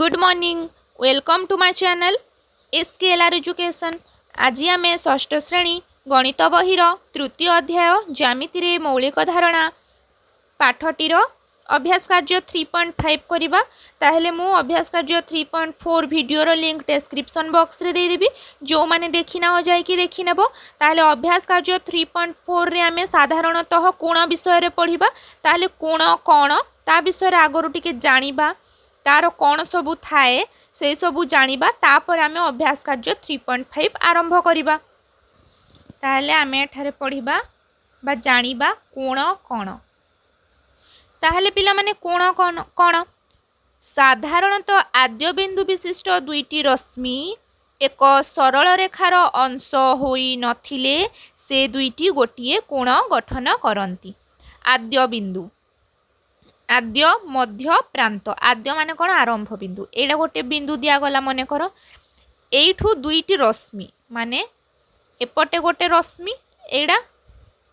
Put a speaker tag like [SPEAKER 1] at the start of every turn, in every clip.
[SPEAKER 1] Good morning welcome to my channel S K L R education. आज आम षष्ठ श्रेणी गणित बहिर तृतीय अध्याय ज्यामिति रे मौलिक धारणा पाठटीर अभ्यास कार्य 3.5 करवा। ताहेले मु अभ्यास कार्य 3.4 वीडियोर लिंक डिस्क्रिप्शन बॉक्स रे दे देबी। जो माने देखि ना हो जाय कि देखि नेबो। ताहेले अभ्यास कार्य 3.4 रे आमे साधारणतः कोण विषय रे पढ़िबा। ताहेले कोण कोण ता विषय रे आगरु टिके जानिबा, तार कौन सबू थाए से सबू जानिबा। तापर आमे अभ्यास कार्य 3.5 आरंभ करिबा। ताहले आमे एठारे पढ़िबा बा जानिबा कोण कोण। ताहले पिला माने कोण कोण कोण साधारणतः आद्य बिंदु विशिष्ट दुईटी रश्मि एक सरल रेखार अंश होई नथिले से दुईटी गोटिए कोण गठन करंती। आद्य बिंदु आद्य मध्य प्रांत। आद्य माने कौन आरंभ बिंदु। एटा गोटे बिंदु दियागला मन कर एठू दुईटी रश्मि माने एपटे गोटे रश्मि एड़ा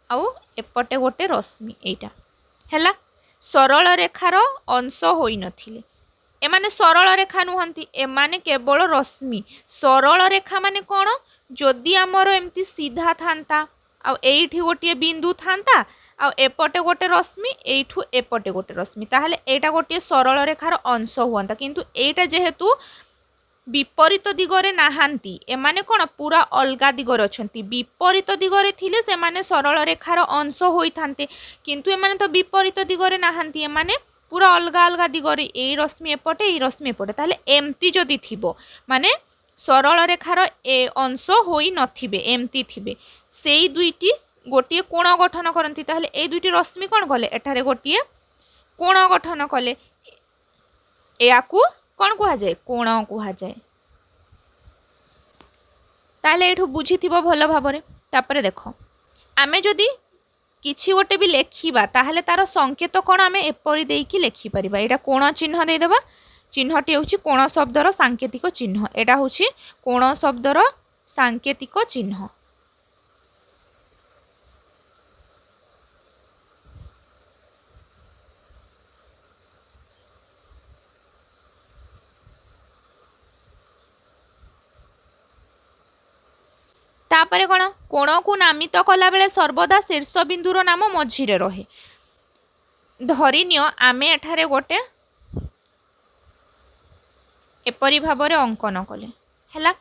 [SPEAKER 1] आउ एपटे गोटे रश्मि एटा हैला सरल रेखार अंश होई नथिले। एमाने सरल रेखा नुहंती, एमाने केवल रश्मि। सरल रेखा माने कौन जदि आमर एमती सीधा थांता आ एठी गोटे बिंदु थांता आ एपटे गोटे रश्मि एठू एपटे गोटे रश्मि ताहले एटा गोटे सरल रेखार अंश हुआंता। किंतु एटा जेहेतु विपरीत दिगरे नाहांती एमाने कोन पूरा अलगा दिगरे अछंती। विपरीत दिगरे थिले से माने सरल रेखार अंश होई थांते, किंतु एमाने तो विपरीत दिगरे नाहांती, एमाने पूरा अलगा अलगा दिगरे ए रश्मि एपटे ए रश्मि एपटे। ताहले एमती जदि थिबो माने सरल रेखार अंश होई नथिबे एमती थिबे सेई दुईटी गोटे कोण गठन करती। ताहले ए दुईटी रश्मि कौन कले एठारे गोटे कोण गठन कले। याकू कौन कुहा जाए कोण कुहा जाए। ताहले एठू बुझिथिबो भलो भाबरे। तापरे देखो आमे जदि किछि गोटे भी लेखिबा ताहले तार संकेत कोण आमे एपरि देइकी लेखि परिबा। एटा कोण चिन्ह दे देबा। चिन्हटी होछि कोण शब्दर सांकेतिक चिन्ह। एटा होछि कोण शब्दर सांकेतिक चिन्ह। तापरे कोण कोण को नामित कला बेले सर्वदा शीर्ष बिंदुर नाम मझिरे रहे। धरिनियो आमे एठारे गोटे एपरी भाबरे अंकन कले हैला।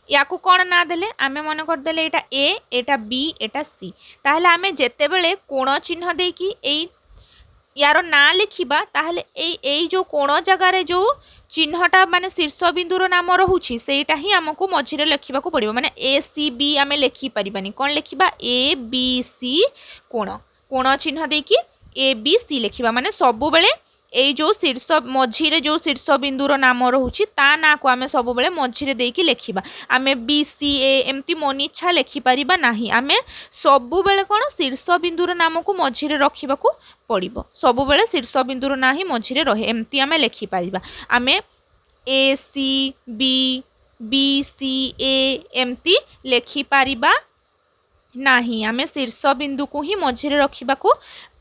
[SPEAKER 1] याकू कौन ना देले आमे मन कर देले एटा ए एटा बी एटा सी। ताहले आमे जेते बेले कोण चिन्ह देकी एई यार ना लिखिबा ताहले एई जो कोण जगारे जो चिन्हटा माने शीर्ष बिंदुर नाम रहुछि सेटा ही हमकु मझिरे लिखिबा को पड़िबो। माने ए सी बी आमे लिखि परिबानी। कोन लिखिबा ए बी सी कोण कोण चिन्ह देकी ए बी सी लिखिबा। माने सबु बेले एई जो शीर्ष मझिरे जो शीर्ष बिंदुर नाम रहुछि ता ना को आमे सबु बेले मझिरे देकी लिखिबा। आमे बी सी ए एमती मन इच्छा लिखि परिबा नाही। आमे सबु बेले कोन शीर्ष बिंदुर नाम को मझिरे रखिबा को पड़िबो। सबु बेले शीर्ष बिंदुर ना ही मझिरे रहे एमती आमे लिखि परिबा। आमे ए सी बी बी सी ए एमती लिखि परिबा नाही। आमे शीर्ष बिंदु को ही मझिरे रखिबा को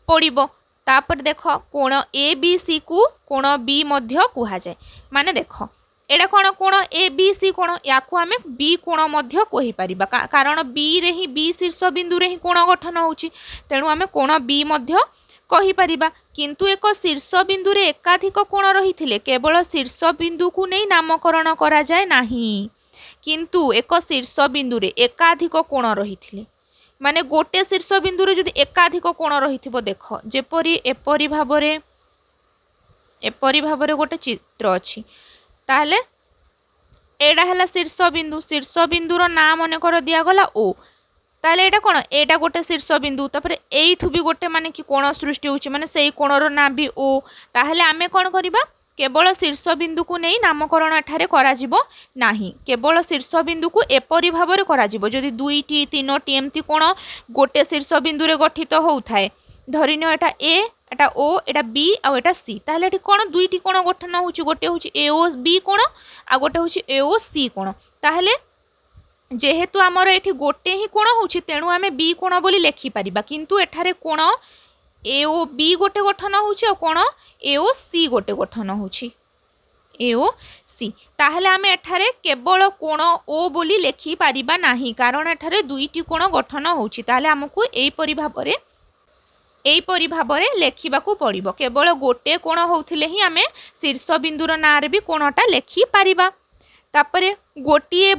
[SPEAKER 1] पड़िबो। तापर देखो कोण ए बी सी को कोण बी मध्य कुहा जाए। माने देखो एडा कोण कोण ए बी सी कोण याकू आमे बी कोण मध्य कहि परिबा। कारण बी रे ही बी शीर्ष बिंदु रे ही कोण गठन होउची, तेणु आमे कोण बी मध्य कहि परिबा। किंतु एक शीर्ष बिंदु रे एकाधिक कोण रहिथिले केवल शीर्ष बिंदु को नै नामकरण करा जाए नाही। किंतु एक शीर्ष बिंदु रे एकाधिक कोण रहिथिले माने गोटे शीर्ष बिंदु रे जदि एकाधिक कोण रहिथिबो देखो जेपरि एपरि भाबरे गोटे चित्र अछि। ताहले एडा हला शीर्ष बिंदु। शीर्ष बिंदुर नाम मने कर दिया गला ओ। ताहले एटा कोन एटा गोटे शीर्ष बिंदु। तापरे एइठु भी गोटे माने कि कोण सृष्टि होउची माने सेई कोणर ना भी ओ। ताहले आमे कोन करिबा केवल शीर्ष बिंदु को नहीं नामकरण एठारे करा जिवो नाही। केवल शीर्ष बिंदु को एपरि भाबरे करा जिवो। जदि दुईटी तीनोटी एमती कोण गोटे शीर्ष बिंदु रे गठित होउथाय धरिनियो एटा ए एटा ओ एटा बी आ एटा सी ताहले एठी कोण दुईटी कोण गठन होउची। गोटे होउची ए ओ बी कोण आ गोटे होउची ए ओ सी कोण। ताहले जेहेतु आमर एठी गोटे ही कोण होउची तेणु आमे बी कोण बोली लेखि परिबा। किंतु एठारे कोण ए ओ बी गोटे गठन होउची आ कोण ए ओ सी गोटे गठन होउची। AO C। ताहले आमे एठारे केवल कोण O बोली लेखि पारिबा नाही कारण एठारे दुईटी कोण गठन होउछि। ताहले हमकु एईपरि भाबरे लेखिबाकू पड़िबो। केवल गोटे कोण होउथिले ही आमे शीर्ष बिंदुर नारे भी कोणटा लेखि पारिबा। तापरे गोटिए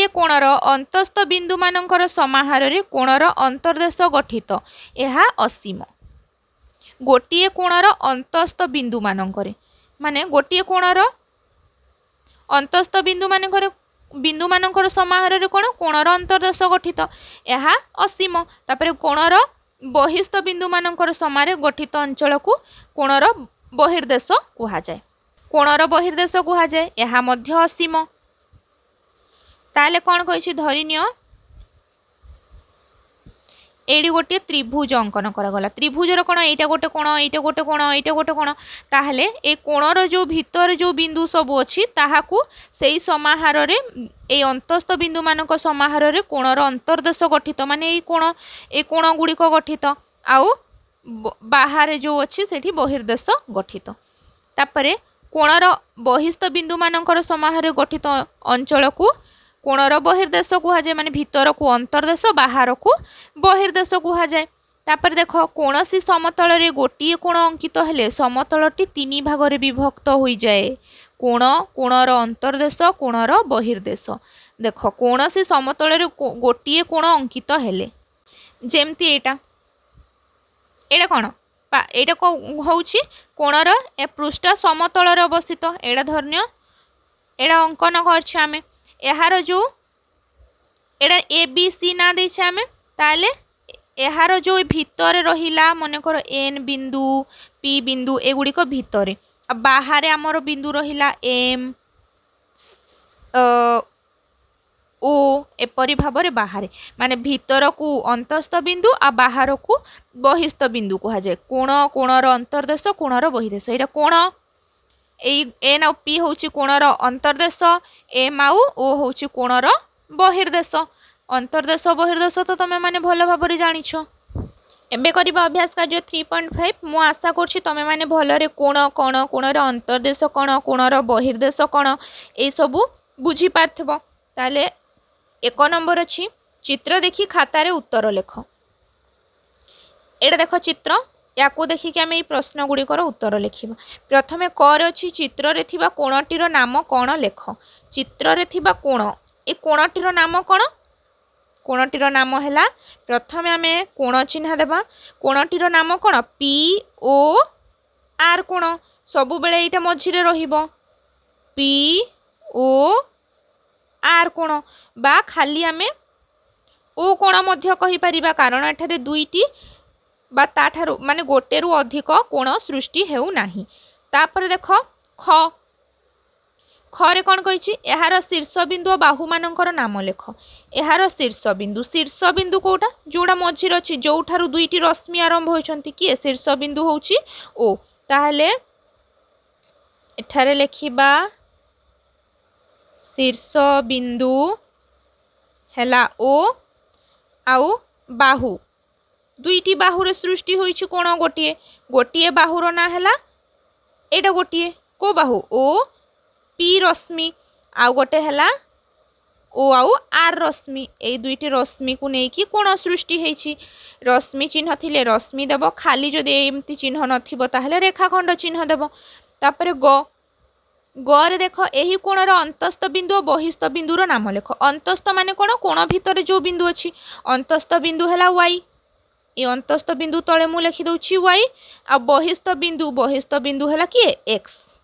[SPEAKER 1] कोणर अंतस्थ बिंदु मानकर समाहार रे कोणर अंतर्देश गठित एहा असीम। गोटिए कोणर अंतस्थ बिंदु मानकर माने गोटिए कोणर अंतस्थ बिंदु मानकर समाहार रे कोणर अंतर्देश गठित एहा असीम। तापरे कोणर बहिस्थ बिंदु मानकर समारे गठित अंचल को कोणर बहिर्देश कुहा जाय। कोणर बहिर्देश कुहा जाय एहा मध्य असीम। ताले कौन कही धरिनिय एडी गोटे त्रिभुज अंकन करागला। त्रिभुजर कोण एटा गोटे कोण एटा गोटे कोण एटा गोटे कोण ताहले ए कोणर जो भितर जो बिंदु सब अछि ताहाकू सेई समाहार रे ए अंतस्थ बिंदु मानक समाहार रे कोणर अंतर्देश गठित माने ए कोण गुड़िक गठित आउ बाहर जो अछि सेठी बहिर्देश गठित। तापरे कोणर बहिस्थ बिंदु मानकर समाहार रे गठित अंचल को कोणर बहिर्देश कुहा जाय माने भितर को अंतर्देश बाहर को बहिर्देश कुहा जाय। तापर देख कोनसी समतल रे गोटिए कोण अंकित हेले समतलटी तीन भाग रे विभक्त होई जाए। कोण कोणर अंतर्देश कोणर बहिर्देश। देख कोनसी समतल रे गोटिए कोण अंकित हेले जेमती एटा कोण एटा होउछि कोणर ए पृष्ठ समतल रे अवस्थित एटा धरनिय एटा अंकन करछि आमे एहार जो एटा ABC ना देछे आमे ताले एहार जो भितर रहिला मनकर N बिंदु P बिंदु एगुड़ी को भितरे बाहर आमर बिंदु रहिला M O एपरि भाबरे बाहर माने भितर को अंतस्थ बिंदु आ बाहर को बहिस्थ बिंदु कहा जाय। कोण कोणर अंतर्देश कोणर बहिर्देश एटा कोण N आ P होउछि कोणर अंतर्देश M आ O होउछि कोणर बहिर्देश। अंतर्देश बहिर्देश तो तमे माने भल भाबरे जानिछ। एबे करिबा अभ्यास कार्य 3.5 मु आशा करछि तमे माने भलरे कोण कोण कोणर अंतर्देश कोण कोणर बहिर्देश कोण ए सबु बुझी पारथबो। ताले 1 नंबर अछि चित्र देखि खाता रे उत्तर लेख। एटा देख चित्र याकू देखि कि आमे प्रश्न गुड़िकर उत्तर लिखिबा। प्रथमे क रे अछि चित्र रे थिबा कोणटीर नाम कोण लेख। चित्र रे थिबा कोण ए कोणटीर नाम कोण कोणटीर नाम हैला प्रथमे आमे कोण चिन्ह देबा। कोणटीर नाम कोण POR कोण सबु बेले एटा मझी रे रहिबो POR कोण बा खाली आमे O कोण मध्य कहि परिबा कारण एठारे दुईटी बा ताठारु माने गोटे रु अधिक कोण सृष्टि हेउ नाही। तापर देख ख रे कोन कहिछि एहार शीर्ष बिंदु बाहु मानकर नाम लेख। एहार शीर्ष बिंदु कोटा जोडा मझी रछि जोठारु दुईटी रश्मि आरंभ होइछंती कि शीर्ष बिंदु होउछि O। ताहले एठारे लेखिबा शीर्ष बिंदु हैला O आउ बाहु दुईटी बाहुरे सृष्टि होइछि कोण गोटिए बाहुर ना हैला एटा गोटिए को बाहु O P रश्मि आउ गोटे हैला O आउ R रश्मि ए दुईटी रश्मि को नेकी कोण सृष्टि हेछि। रश्मि चिन्ह थिले रश्मि देबो खाली जदि एमती चिन्ह नथिबो ताहले रेखाखंड चिन्ह देबो। तापरे ग रे देख एही कोणर अंतस्थ बिंदु और बहिस्थ बिंदुर नाम लेख। अंतस्थ माने कोण भितर जो बिंदु अछि अंतस्थ बिंदु हैला Y ए अंतस्थ बिंदु तले मु लिखि दउछि Y आ बहिस्थ बिंदु हैला कि X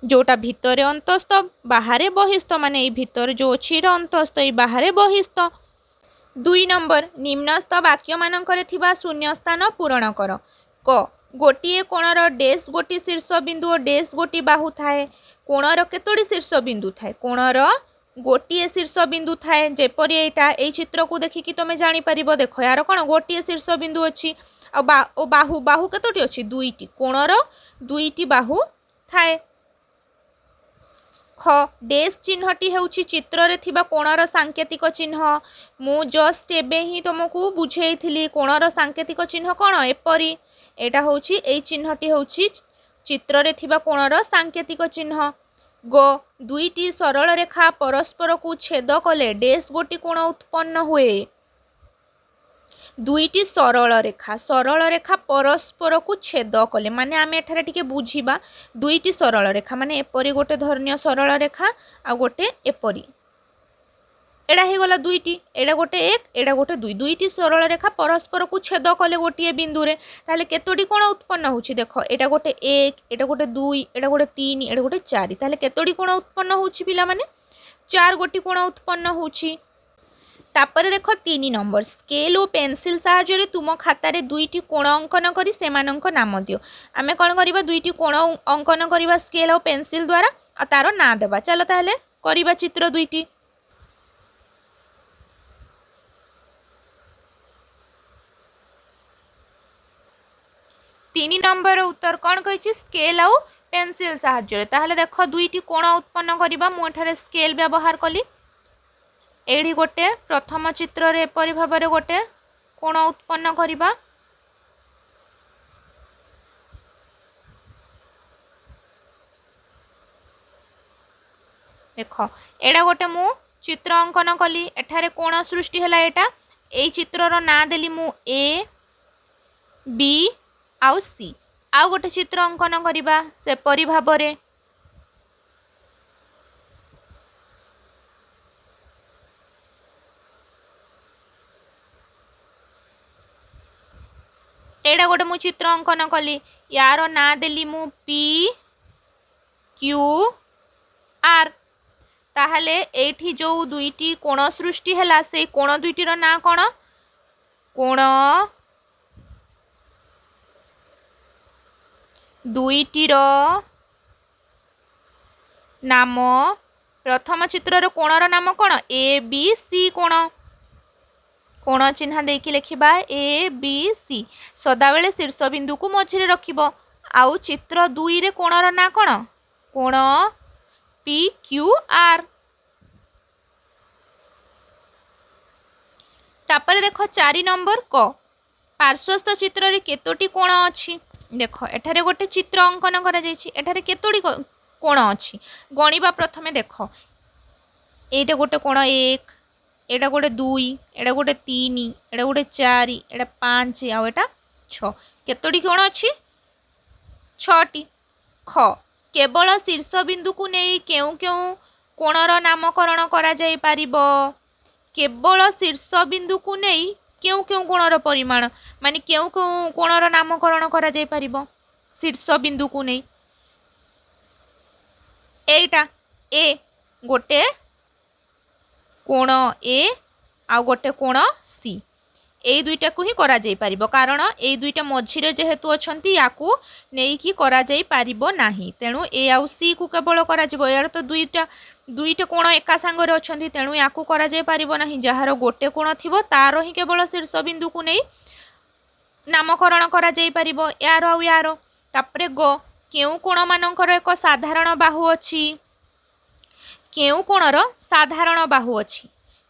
[SPEAKER 1] जोटा भितरे अंतस्थ बाहरे बहिस्थ माने ए भितर जो अछि रे अंतस्थ ए बाहरे बहिस्थ। 2 नंबर निम्नस्थ वाक्य मानकरे थिबा शून्य स्थान पूरण कर। क गोटिए कोणर डैश गोटी शीर्ष बिंदु और डैश गोटी बाहु थाए। कोणर केतोडी शीर्ष बिंदु थाए कोणर गोटिए शीर्ष बिंदु थाए जेपरि एटा ए चित्र को देखिकी तमे जानि परिबो। देखो यार कोन गोटिए शीर्ष बिंदु अछि आ बाहु केतोटी अछि दुईटी कोणर दुईटी बाहु थाए। ख डैश चिन्हटी हेउछि चित्र रे थिबा कोणर सांकेतिक चिन्ह। मु जस्ट एबे ही तुमको बुझेइथिली कोणर सांकेतिक चिन्ह कोन एपरि एटा होची एई चिन्हटी होची चित्र रे थिबा कोणर सांकेतिक चिन्ह। ग दुईटी सरल रेखा परस्पर को छेद कले डैश गोटी कोण उत्पन्न हुए। दुईटी सरल रेखा परस्पर को छेद कले माने आमे एठारे टिके बुझिबा दुईटी सरल रेखा माने एपरी गोटे धरनिय सरल रेखा आ गोटे एपरी एडा हे गला दुईटी एडा गोटे एक एडा गोटे दुई दुईटी सरल रेखा परस्पर को छेद कले गोटे बिंदु रे ताले केतोटी कोण उत्पन्न होची देख एडा गोटे एक एडा गोटे दुई एडा गोटे तीन एडा गोटे चार ताले केतोटी कोण उत्पन्न होची पिला माने चार गोटी कोण उत्पन्न होची। तापर देख 3 नंबर स्केल और पेंसिल साहाय्य तुम खातार दुईटी कोण अंकन करी सेमानंक नाम दियो। आमे कोन करिबा दुईटी कोण अंकन करिबा स्केल और पेंसिल द्वारा आ तार ना देबा। चलो ताहले करिबा चित्र दुईटी। 3 नंबर उत्तर कौन कही स्केल आउ पेंसिल साहाय्य। ताहले देख दुईटी कोण उत्पन्न करिबा मु एठारे स्केल व्यवहार कली एठी गोटे प्रथम चित्र रे एपरि भाबरे गोटे कोण उत्पन्न करिबा। देख एडा गोटे मु चित्र अंकन कली एठारे कोण सृष्टि हैला एटा एई चित्र रो ना देली मु ए बी आउ सी आउ गोटे चित्र अंकन करिबा से परि भाबरे। एडा गोटे मु चित्र अंकन कली यार ना देली मु पी क्यू आर। ताहले एठी जो दुईटी कोण सृष्टि हैला से कोण दुईटी रो ना कोण कोण दुईटी रो नाम प्रथम चित्र रो कोण रो नाम कोण ए बी सी कोण कोण चिन्ह देकी लिखिबा ए बी सी सदा बेले शीर्ष बिंदु को मझिरे रखिबो। आउ चित्र 2 रे कोण रो ना कोण कोण पी क्यू आर। तापर देख 4 नंबर क पार्श्वस्थ चित्र रे केतोटी कोण अछि। देख एठारे गोटे चित्र अंकन करा जायछि एठारे केतोटी कोण अछि गणिबा। प्रथमे देख एटा गोटे कोण 1 एटा गोटे 2 एटा गोटे 3 एटा गोटे 4 एटा 5 आ एटा 6 केतोटी कोण अछि 6टी। ख केवल शीर्ष बिंदु को नहीं केउ केउ कोणर नामकरण करा जाय पारिबो। केवल शीर्ष बिंदु को नहीं केउ केउ कोणर परिमाण माने केउ केउ कोणर नामकरण करा जाय पारिबो शीर्ष बिंदु को नहीं। एटा ए गोटे कोण ए आ गोटे कोण सी एई दुईटा को ही करा जाय पारिबो कारण एई दुईटा मझिरे जेहेतु अछंती याकू नेकी करा जाय पारिबो नाही तेणु ए आउ सी को केवल करा जिवो। यार तो दुईटा कोण एका संगे अछंती तेणु याकू करा जाय पारिबो नाही। जहार गोटे कोण थिबो तार ही केवल शीर्ष बिंदु को नहीं नामकरण करा जाय पारिबो यार आउ यार। तापरे ग केउ कोण मानकर एक साधारण बाहु अछि केउ कोणर साधारण बाहु अछि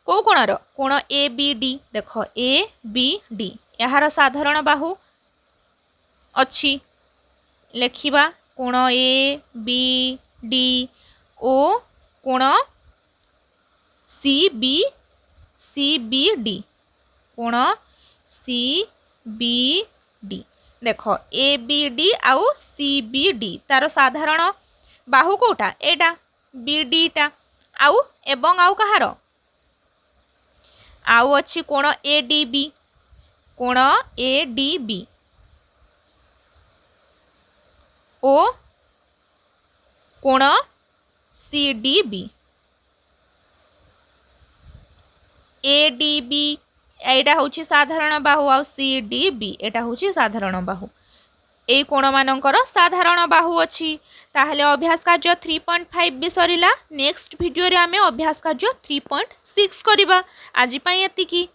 [SPEAKER 1] को कोणर कोण ए बी डी। देख ए बी डी यार साधारण बाहु अच्छी लेखिबा कोण ए बी डी ओ कोण सी बी डी कोण सी बी डी। देख ए बी डी आउ सी बी डी तार साधारण बाहु कोटा एटा बी डी टा आउ एवं आउ कहार आउ अच्छी कोण ए डी बी ओ कोण C D B. A D B एटा होची साधारण बाहु आ सी डी बी एटा होची साधारण बाहु ए कोण मानकर साधारण बाहु अच्छी। ताहले अभ्यास कार्य 3.5 भी सरिला। नेक्स्ट वीडियो रे आमे अभ्यास कार्य 3.6 करिबा। आज पई एतिकी।